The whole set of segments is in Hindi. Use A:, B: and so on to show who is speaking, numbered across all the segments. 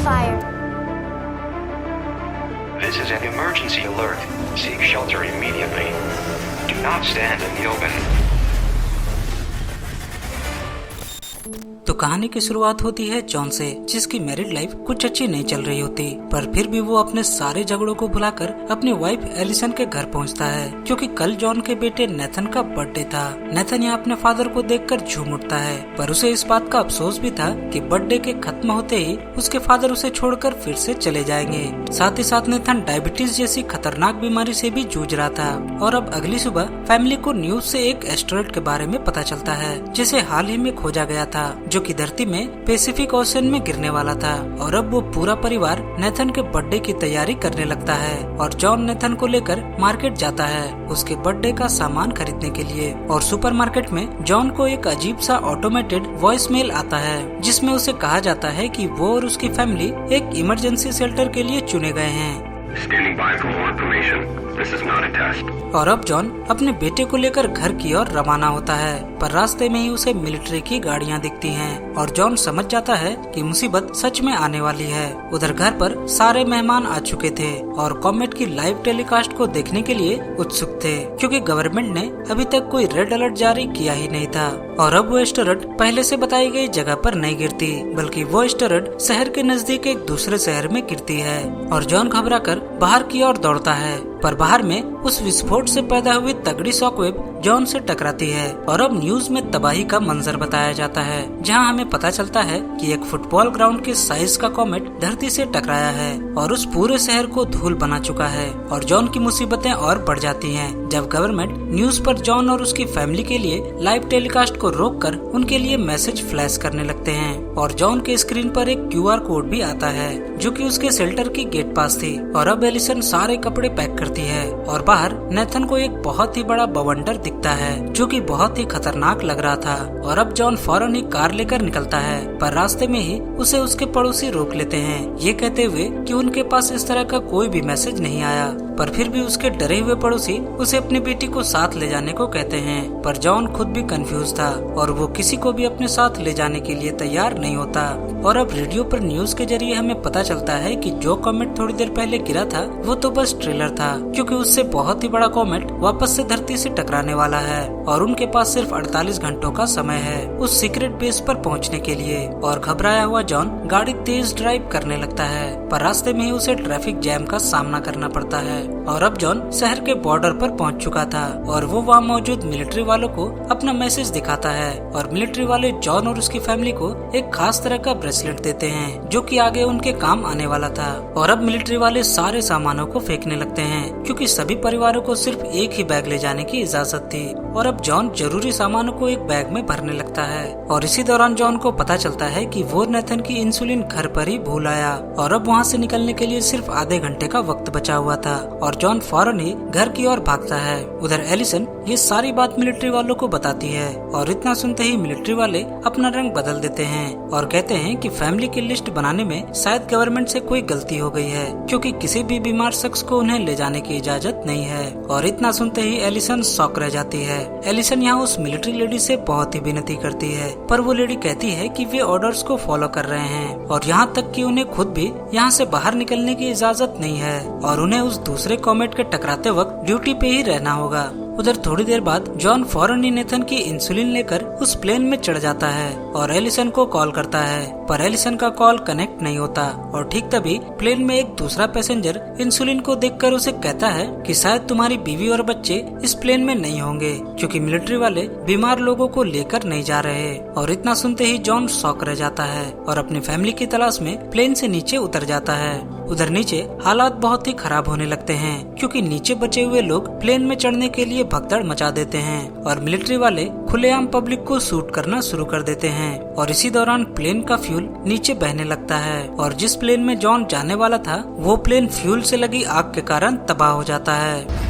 A: fire.
B: This is an emergency alert. Seek shelter immediately. Do not stand in the open.
C: तो कहानी की शुरुआत होती है जॉन से, जिसकी मैरिड लाइफ कुछ अच्छी नहीं चल रही होती, पर फिर भी वो अपने सारे झगड़ों को भुलाकर अपनी वाइफ एलिसन के घर पहुंचता है, क्योंकि कल जॉन के बेटे नेथन का बर्थडे था। नेथन यहाँ अपने फादर को देखकर झूम उठता है, पर उसे इस बात का अफसोस भी था कि बर्थडे के खत्म होते ही उसके फादर उसे छोड़कर फिर से चले जाएंगे। साथ ही साथ नेथन डायबिटीज जैसी खतरनाक बीमारी से भी जूझ रहा था। और अब अगली सुबह फैमिली को न्यूज से एक एस्टेरॉयड के बारे में पता चलता है, जिसे हाल ही में खोजा गया था, जो कि धरती में पैसिफिक ओशन में गिरने वाला था। और अब वो पूरा परिवार नेथन के बर्थडे की तैयारी करने लगता है और जॉन नेथन को लेकर मार्केट जाता है उसके बर्थडे का सामान खरीदने के लिए। और सुपरमार्केट में जॉन को एक अजीब सा ऑटोमेटेड वॉइस मेल आता है, जिसमें उसे कहा जाता है कि वो और उसकी फैमिली एक इमरजेंसी शेल्टर के लिए चुने गए हैं।
B: Standing by for more information. This is not a test.
C: और अब जॉन अपने बेटे को लेकर घर की ओर रवाना होता है, पर रास्ते में ही उसे मिलिट्री की गाड़ियां दिखती हैं और जॉन समझ जाता है कि मुसीबत सच में आने वाली है। उधर घर पर सारे मेहमान आ चुके थे और कॉमेट की लाइव टेलीकास्ट को देखने के लिए उत्सुक थे, क्योंकि गवर्नमेंट ने अभी तक कोई रेड अलर्ट जारी किया ही नहीं था। और अब वो एस्टेरॉयड पहले से बताई गई जगह पर नहीं गिरती, बल्कि वो एस्टेरॉयड शहर के नजदीक एक दूसरे शहर में गिरती है। और जॉन घबराकर बाहर की ओर दौड़ता है, पर बाहर में उस विस्फोट से पैदा हुई तगड़ी शॉकवेव जॉन से टकराती है। और अब न्यूज में तबाही का मंजर बताया जाता है, जहां हमें पता चलता है कि एक फुटबॉल ग्राउंड के साइज का कॉमेट धरती से टकराया है और उस पूरे शहर को धूल बना चुका है। और जॉन की मुसीबतें और बढ़ जाती हैं जब गवर्नमेंट न्यूज पर जॉन और उसकी फैमिली के लिए लाइव टेलीकास्ट को रोककर उनके लिए मैसेज फ्लैश करने लगते हैं। और जॉन के स्क्रीन पर एक QR कोड भी आता है, जो कि उसके शेल्टर की गेट पास थी। और अब एलिसन सारे कपड़े पैक करती है और बाहर नेथन को एक बहुत ही बड़ा बवंडर दिखता है, जो कि बहुत ही खतरनाक लग रहा था। और अब जॉन फौरन ही कार लेकर निकलता है, पर रास्ते में ही उसे उसके पड़ोसी रोक लेते हैं, ये कहते हुए कि उनके पास इस तरह का कोई भी मैसेज नहीं आया। पर फिर भी उसके डरे हुए पड़ोसी उसे अपनी बेटी को साथ ले जाने को कहते हैं, पर जॉन खुद भी कंफ्यूज था और वो किसी को भी अपने साथ ले जाने के लिए तैयार नहीं होता। और अब रेडियो पर न्यूज के जरिए हमें पता चलता है कि जो कॉमेट थोड़ी देर पहले गिरा था वो तो बस ट्रेलर था, क्योंकि उससे बहुत ही बड़ा कॉमेट वापस से धरती से टकराने वाला है और उनके पास सिर्फ 48 घंटों का समय है उस सीक्रेट बेस पर पहुंचने के लिए। और घबराया हुआ जॉन गाड़ी तेज ड्राइव करने लगता है, पर रास्ते में ही उसे ट्रैफिक जैम का सामना करना पड़ता है। और अब जॉन शहर के बॉर्डर पर पहुंच चुका था और वो वहाँ मौजूद मिलिट्री वालों को अपना मैसेज दिखाता है। और मिलिट्री वाले जॉन और उसकी फैमिली को एक खास तरह का ब्रेसलेट देते हैं, जो कि आगे उनके काम आने वाला था। और अब मिलिट्री वाले सारे सामानों को फेंकने लगते हैं, क्योंकि सभी परिवारों को सिर्फ एक ही बैग ले जाने की इजाजत थी। और अब जॉन जरूरी सामानों को एक बैग में भरने लगता है। और इसी दौरान जॉन को पता चलता है कि वो नेथन की इंसुलिन घर पर ही भूल आया और अब वहाँ से निकलने के लिए सिर्फ आधे घंटे का वक्त बचा हुआ था। और जॉन फौरन ही घर की ओर भागता है। उधर एलिसन ये सारी बात मिलिट्री वालों को बताती है और इतना सुनते ही मिलिट्री वाले अपना रंग बदल देते हैं और कहते हैं कि फैमिली की लिस्ट बनाने में शायद गवर्नमेंट से कोई गलती हो गई है, क्योंकि किसी भी बीमार शख्स को उन्हें ले जाने की इजाजत नहीं है। और इतना सुनते ही एलिसन शॉक रह जाती है। एलिसन यहाँ उस मिलिट्री लेडी से बहुत ही विनती करती है, पर वो लेडी कहती है कि वे ऑर्डर्स को फॉलो कर रहे हैं और यहाँ तक कि उन्हें खुद भी यहाँ से बाहर निकलने की इजाजत नहीं है और उन्हें उस दूसरे कॉमेट के टकराते वक्त ड्यूटी पे ही रहना होगा। उधर थोड़ी देर बाद जॉन फौरन ही नेथन की इंसुलिन लेकर उस प्लेन में चढ़ जाता है और एलिसन को कॉल करता है, पर एलिसन का कॉल कनेक्ट नहीं होता। और ठीक तभी प्लेन में एक दूसरा पैसेंजर इंसुलिन को देखकर उसे कहता है कि शायद तुम्हारी बीवी और बच्चे इस प्लेन में नहीं होंगे, क्योंकि मिलिट्री वाले बीमार लोगों को लेकर नहीं जा रहे। और इतना सुनते ही जॉन शॉक रह जाता है और अपनी फैमिली की तलाश में प्लेन से नीचे उतर जाता है। उधर नीचे हालात बहुत ही खराब होने लगते हैं, क्योंकि नीचे बचे हुए लोग प्लेन में चढ़ने के लिए भगदड़ मचा देते हैं और मिलिट्री वाले खुलेआम पब्लिक को शूट करना शुरू कर देते हैं। और इसी दौरान प्लेन का फ्यूल नीचे बहने लगता है और जिस प्लेन में जॉन जाने वाला था वो प्लेन फ्यूल से लगी आग के कारण तबाह हो जाता है।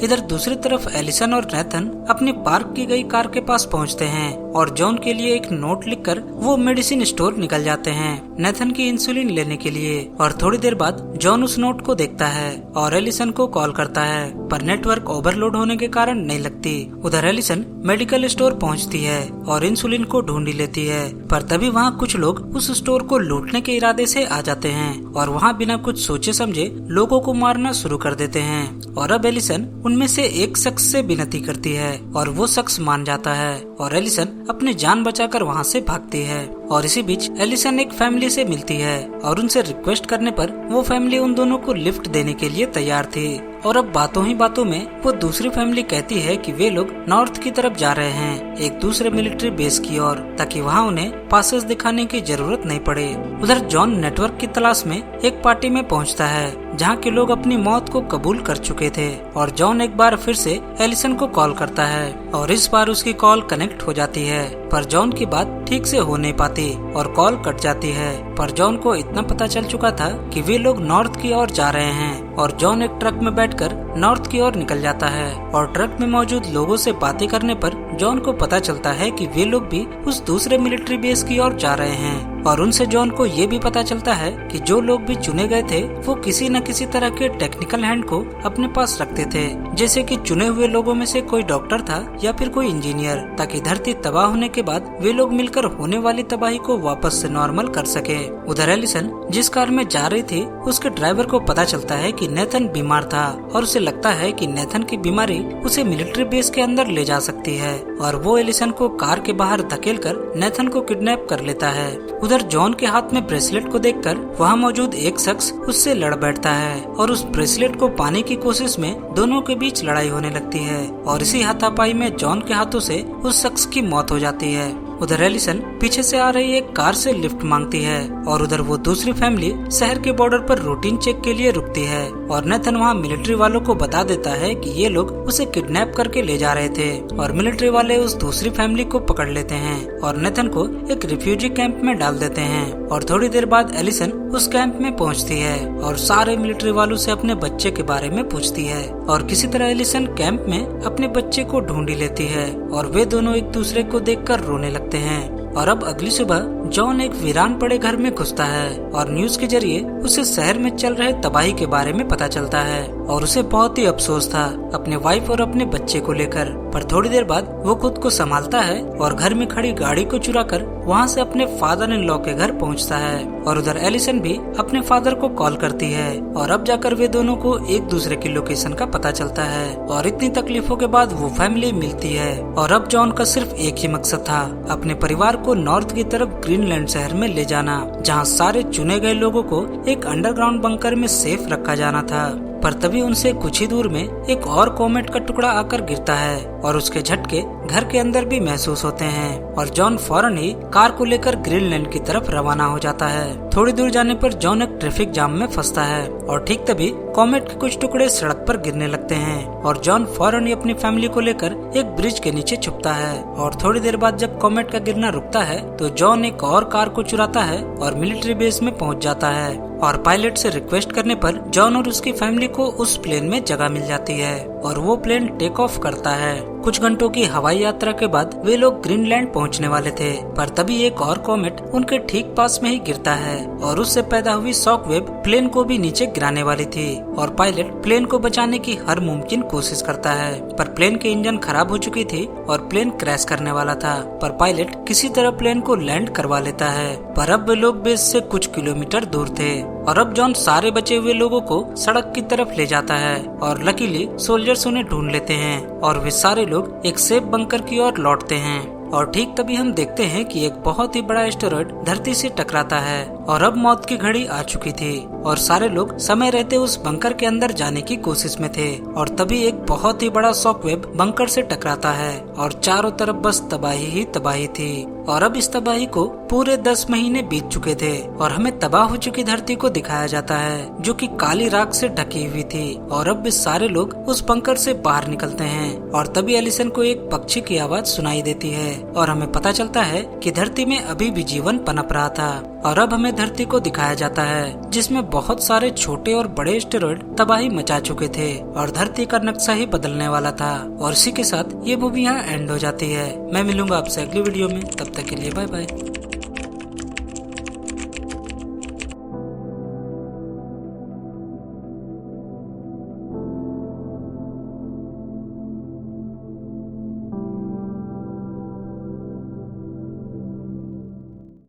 C: इधर दूसरी तरफ एलिसन और नेथन अपनी पार्क की गई कार के पास पहुंचते हैं और जॉन के लिए एक नोट लिखकर वो मेडिसिन स्टोर निकल जाते हैं नेथन की इंसुलिन लेने के लिए। और थोड़ी देर बाद जॉन उस नोट को देखता है और एलिसन को कॉल करता है, पर नेटवर्क ओवरलोड होने के कारण नहीं लगती। उधर एलिसन मेडिकल स्टोर पहुंचती है और इंसुलिन को ढूंढ लेती है, पर तभी वहाँ कुछ लोग उस स्टोर को लूटने के इरादे से आ जाते हैं और वहाँ बिना कुछ सोचे समझे लोगों को मारना शुरू कर देते हैं। और अब एलिसन उनमें से एक शख्स से विनती करती है और वो शख्स मान जाता है और एलिसन अपनी जान बचाकर वहाँ से भागती है। और इसी बीच एलिसन एक फैमिली से मिलती है और उनसे रिक्वेस्ट करने पर वो फैमिली उन दोनों को लिफ्ट देने के लिए तैयार थी। और अब बातों ही बातों में वो दूसरी फैमिली कहती है कि वे लोग नॉर्थ की तरफ जा रहे हैं, एक दूसरे मिलिट्री बेस की ओर, ताकि वहाँ उन्हें पासेस दिखाने की जरूरत नहीं पड़े। उधर जॉन नेटवर्क की तलाश में एक पार्टी में पहुँचता है जहाँ के लोग अपनी मौत को कबूल कर चुके थे। और जॉन एक बार फिर से एलिसन को कॉल करता है और इस बार उसकी कॉल कनेक्ट हो जाती है, पर जॉन की बात ठीक से हो नहीं पाती और कॉल कट जाती है। पर जॉन को इतना पता चल चुका था कि वे लोग नॉर्थ की ओर जा रहे हैं और जॉन एक ट्रक में बैठकर नॉर्थ की ओर निकल जाता है। और ट्रक में मौजूद लोगों से बातें करने पर जॉन को पता चलता है कि वे लोग भी उस दूसरे मिलिट्री बेस की ओर जा रहे हैं। और उनसे जॉन को ये भी पता चलता है कि जो लोग भी चुने गए थे वो किसी न किसी तरह के टेक्निकल हैंड को अपने पास रखते थे, जैसे कि चुने हुए लोगों में से कोई डॉक्टर था या फिर कोई इंजीनियर, ताकि धरती तबाह होने के बाद वे लोग मिलकर होने वाली तबाही को वापस से नॉर्मल कर सके। उधर एलिसन जिस कार में जा रही थी उसके ड्राइवर को पता चलता है कि नेथन बीमार था और उसे लगता है कि नेथन की बीमारी उसे मिलिट्री बेस के अंदर ले जा सकती है। और वो एलिसन को कार के बाहर धकेलकर नेथन को किडनैप कर लेता है। उधर जॉन के हाथ में ब्रेसलेट को देखकर वहाँ मौजूद एक शख्स उससे लड़ बैठता है और उस ब्रेसलेट को पाने की कोशिश में दोनों के बीच लड़ाई होने लगती है और इसी हाथापाई में जॉन के हाथों से उस शख्स की मौत हो जाती है। उधर एलिसन पीछे से आ रही एक कार से लिफ्ट मांगती है और उधर वो दूसरी फैमिली शहर के बॉर्डर पर रूटीन चेक के लिए रुकती है और नेथन वहाँ मिलिट्री वालों को बता देता है कि ये लोग उसे किडनैप करके ले जा रहे थे। और मिलिट्री वाले उस दूसरी फैमिली को पकड़ लेते हैं और नेथन को एक रिफ्यूजी कैंप में डाल देते हैं। और थोड़ी देर बाद एलिसन उस कैंप में पहुँचती है और सारे मिलिट्री वालों से अपने बच्चे के बारे में पूछती है और किसी तरह एलिसन कैंप में अपने बच्चे को ढूंढी लेती है और वे दोनों एक दूसरे को देखकर रोने लगते हैं। और अब अगली सुबह जॉन एक वीरान पड़े घर में घुसता है और न्यूज के जरिए उसे शहर में चल रहे तबाही के बारे में पता चलता है और उसे बहुत ही अफसोस था अपने वाइफ और अपने बच्चे को लेकर। पर थोड़ी देर बाद वो खुद को संभालता है और घर में खड़ी गाड़ी को चुराकर वहाँ से अपने फादर इन लॉ के घर पहुँचता है। और उधर एलिसन भी अपने फादर को कॉल करती है और अब जाकर वे दोनों को एक दूसरे की लोकेशन का पता चलता है। और इतनी तकलीफों के बाद वो फैमिली मिलती है और अब जॉन का सिर्फ एक ही मकसद था, अपने परिवार को नॉर्थ की तरफ ग्रीनलैंड शहर में ले जाना, जहाँ सारे चुने गए लोगों को एक अंडरग्राउंड बंकर में सेफ रखा जाना था। पर तभी उनसे कुछ ही दूर में एक और कॉमेट का टुकड़ा आकर गिरता है और उसके झटके घर के अंदर भी महसूस होते हैं और जॉन फौरन ही कार को लेकर ग्रीनलैंड की तरफ रवाना हो जाता है। थोड़ी दूर जाने पर जॉन एक ट्रैफिक जाम में फंसता है और ठीक तभी कॉमेट के कुछ टुकड़े सड़क पर गिरने लगते हैं और जॉन फौरन ही अपनी फैमिली को लेकर एक ब्रिज के नीचे छुपता है। और थोड़ी देर बाद जब कॉमेट का गिरना रुकता है तो जॉन एक और कार को चुराता है और मिलिट्री बेस में पहुंच जाता है और पायलट से रिक्वेस्ट करने पर जॉन और उसकी फैमिली को उस प्लेन में जगह मिल जाती है और वो प्लेन टेक ऑफ करता है। कुछ घंटों की हवाई यात्रा के बाद वे लोग ग्रीनलैंड पहुंचने वाले थे, पर तभी एक और कॉमेट उनके ठीक पास में ही गिरता है और उससे पैदा हुई शॉकवेव प्लेन को भी नीचे गिराने वाली थी। और पायलट प्लेन को बचाने की हर मुमकिन कोशिश करता है, पर प्लेन के इंजन खराब हो चुकी थी और प्लेन क्रैश करने वाला था। पर पायलट किसी तरह प्लेन को लैंड करवा लेता है, पर अब वे लोग बेस से कुछ किलोमीटर दूर थे। और अब जॉन सारे बचे हुए लोगों को सड़क की तरफ ले जाता है और लकीली सोल्जर्स उन्हें ढूंढ लेते हैं और वे सारे लोग एक सेफ बंकर की ओर लौटते हैं। और ठीक तभी हम देखते हैं कि एक बहुत ही बड़ा एस्टेरॉयड धरती से टकराता है और अब मौत की घड़ी आ चुकी थी और सारे लोग समय रहते उस बंकर के अंदर जाने की कोशिश में थे। और तभी एक बहुत ही बड़ा शॉकवेव बंकर से टकराता है और चारों तरफ बस तबाही ही तबाही थी। और अब इस तबाही को पूरे 10 महीने बीत चुके थे और हमें तबाह हो चुकी धरती को दिखाया जाता है जो कि काली राख से ढकी हुई थी। और अब सारे लोग उस बंकर से बाहर निकलते हैं और तभी एलिसन को एक पक्षी की आवाज सुनाई देती है और हमें पता चलता है कि धरती में अभी भी जीवन पनप रहा था। और अब हमें में धरती को दिखाया जाता है, जिसमें बहुत सारे छोटे और बड़े एस्टेरॉइड तबाही मचा चुके थे और धरती का नक्शा ही बदलने वाला था। और इसी के साथ ये मूवी यहाँ एंड हो जाती है। मैं मिलूंगा आपसे अगली वीडियो में, तब तक के लिए बाय बाय।